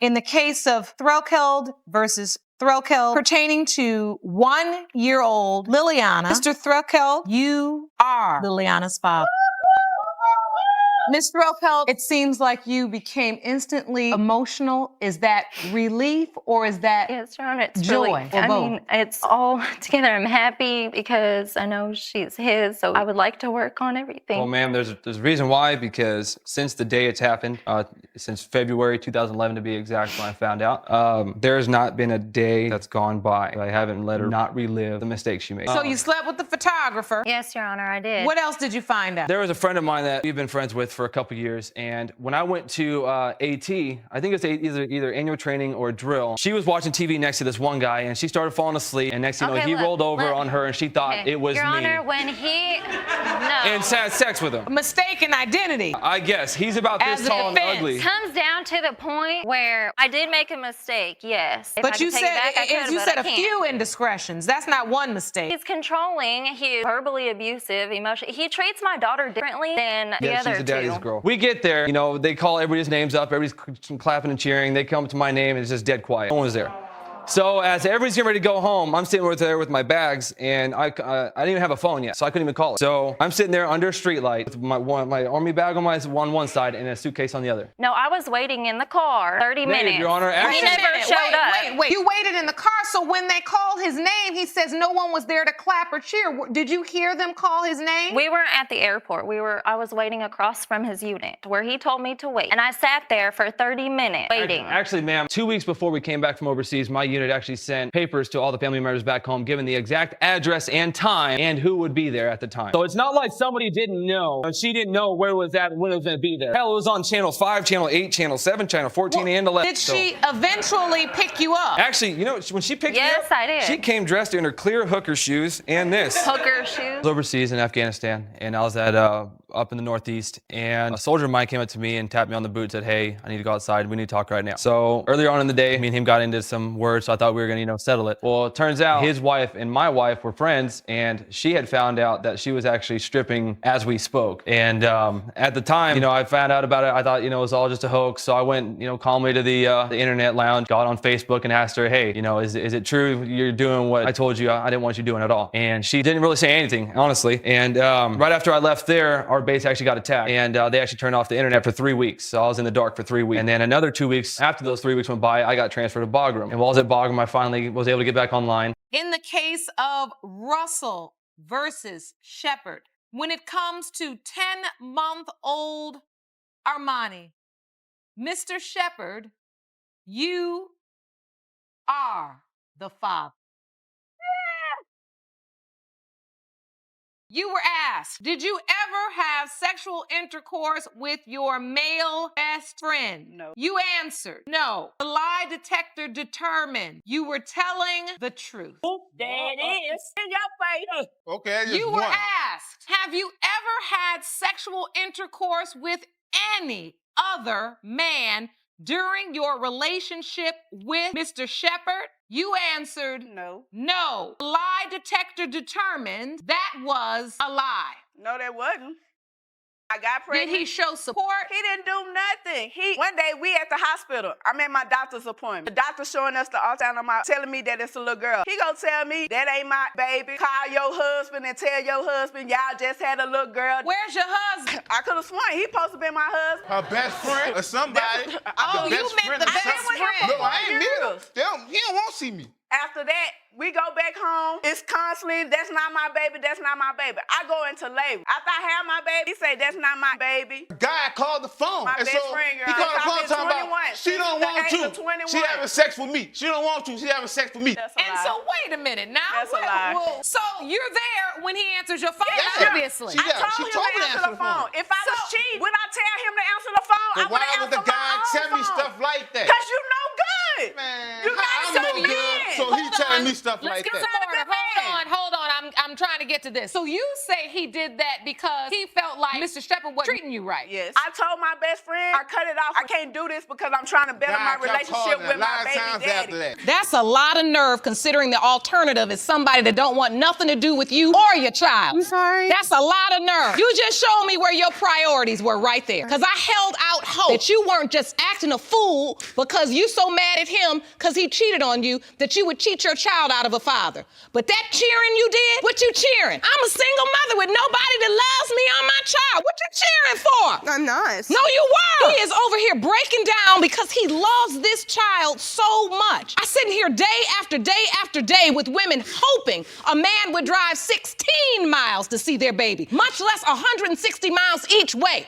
In the case of Threlkeld versus Threlkeld pertaining to 1-year-old Liliana, Mr. Threlkeld, you are Liliana's father. Ms. Threlkeld, it seems like you became instantly emotional. Is that relief or is that Yes, Your Honor, it's joy? relief. Or I both? mean, it's all together. I'm happy because I know she's his, so I would like to work on everything. Well, ma'am, there's a reason why, because since the day it's happened, since February 2011 to be exact, when I found out, there has not been a day that's gone by. I haven't let her not relive the mistakes she made. So you slept with the photographer. Yes, Your Honor, I did. What else did you find out? There was a friend of mine that we've been friends with for a couple years, and when I went to AT, I think it's either annual training or drill, she was watching TV next to this one guy, and she started falling asleep, and next thing you know, he rolled over on her, and she thought it was Your me. Honor, when he... No. And had sex with him. Mistaken identity. I guess. He's about this tall and ugly. It comes down to the point where I did make a mistake, yes. But you said a few indiscretions. That's not one mistake. He's controlling, he's verbally abusive, emotional. He treats my daughter differently than the other two. She's a daddy's girl. We get there, you know, they call everybody's names up, everybody's clapping and cheering. They come to my name and it's just dead quiet. No one's there. So as everybody's getting ready to go home, I'm sitting there with my bags, and I didn't even have a phone yet, so I couldn't even call it. So I'm sitting there under a street light with my army bag on one side and a suitcase on the other. No, I was waiting in the car 30 minutes. Your Honor, he never showed up. Wait. You waited in the car, so when they called his name, he says no one was there to clap or cheer. Did you hear them call his name? We weren't at the airport. I was waiting across from his unit where he told me to wait. And I sat there for 30 minutes waiting. Actually, ma'am, 2 weeks before we came back from overseas, my unit actually sent papers to all the family members back home, giving the exact address and time and who would be there at the time. So it's not like somebody didn't know. She didn't know where it was at and when it was going to be there. Hell, it was on channel 5, channel 8, channel 7, channel 14, and 11. Did she eventually pick you up? Actually, you know, when she picked me up, yes, I did. she came dressed in her clear hooker shoes and this. Hooker shoes? I was overseas in Afghanistan, and I was at up in the Northeast, and a soldier of mine came up to me and tapped me on the boot, said, "Hey, I need to go outside. We need to talk right now." So earlier on in the day, me and him got into some words, so I thought we were gonna, settle it. Well, it turns out his wife and my wife were friends, and she had found out that she was actually stripping as we spoke. And at the time, I found out about it. I thought, it was all just a hoax. So I went, calmly to the internet lounge, got on Facebook and asked her, "Hey, is it true you're doing what I told you I didn't want you doing at all?" And she didn't really say anything, honestly. And right after I left there, our base actually got attacked, and they actually turned off the internet for 3 weeks. So I was in the dark for 3 weeks. And then another 2 weeks after those 3 weeks went by, I got transferred to Bagram. And while I was at Bagram, I finally was able to get back online. In the case of Russell versus Shepard, when it comes to 10-month-old Armani, Mr. Shepard, you are the father. You were asked, did you ever have sexual intercourse with your male best friend? No. You answered, no. The lie detector determined you were telling the truth. There it is. In your face. Okay, just You were one. asked, have you ever had sexual intercourse with any other man during your relationship with Mr. Shepard? You answered, No. no. The lie detector determined that was a lie. No, that wasn't. I got pregnant. Did he show support? He didn't do nothing. One day we at the hospital. I'm at my doctor's appointment. The doctor showing us the ultrasound, telling me that it's a little girl. He gonna tell me that ain't my baby. Call your husband and tell your husband y'all just had a little girl. Where's your husband? I could have sworn he supposed to be my husband. Her best friend or somebody. Oh, you meant the best friend. No, I ain't meet him. He don't want to see me. After that, we go back home. It's constantly, that's not my baby, that's not my baby. I go into labor. After I have my baby, he say, that's not my baby. The guy called the phone. My and best so friend, he called the phone talking about, she don't want to. She having sex with me. She don't want to. She having sex with me. That's a And lie. so wait a minute now. That's a lie. Well, so you're there when he answers your phone, Yeah. obviously. She I told him to answer the phone. If I was cheating, would I tell him to answer the phone? But I why would would the answer my guy own tell me phone. stuff like that? Because you know good. Man, You I'm got no some good. men. So he telling me stuff Let's like get that. some order. Hold on. I'm trying to get to this. So you say he did that because he felt like Mr. Shepard wasn't treating you right. Yes. I told my best friend, I cut it off. I can't do this because I'm trying to better my relationship with my baby daddy. That's a lot of nerve considering the alternative is somebody that don't want nothing to do with you or your child. I'm sorry. That's a lot of nerve. You just showed me where your priorities were right there. Because I held out hope that you weren't just acting a fool because you so mad at him because he cheated on you that you would cheat your child out of a father. But that cheering you did, what you cheering? I'm a single mother with nobody that loves me or my child. What you cheering for? I'm not. No, you were. He is over here breaking down because he loves this child so much. I sit here day after day after day with women hoping a man would drive 16 miles to see their baby, much less 160 miles each way.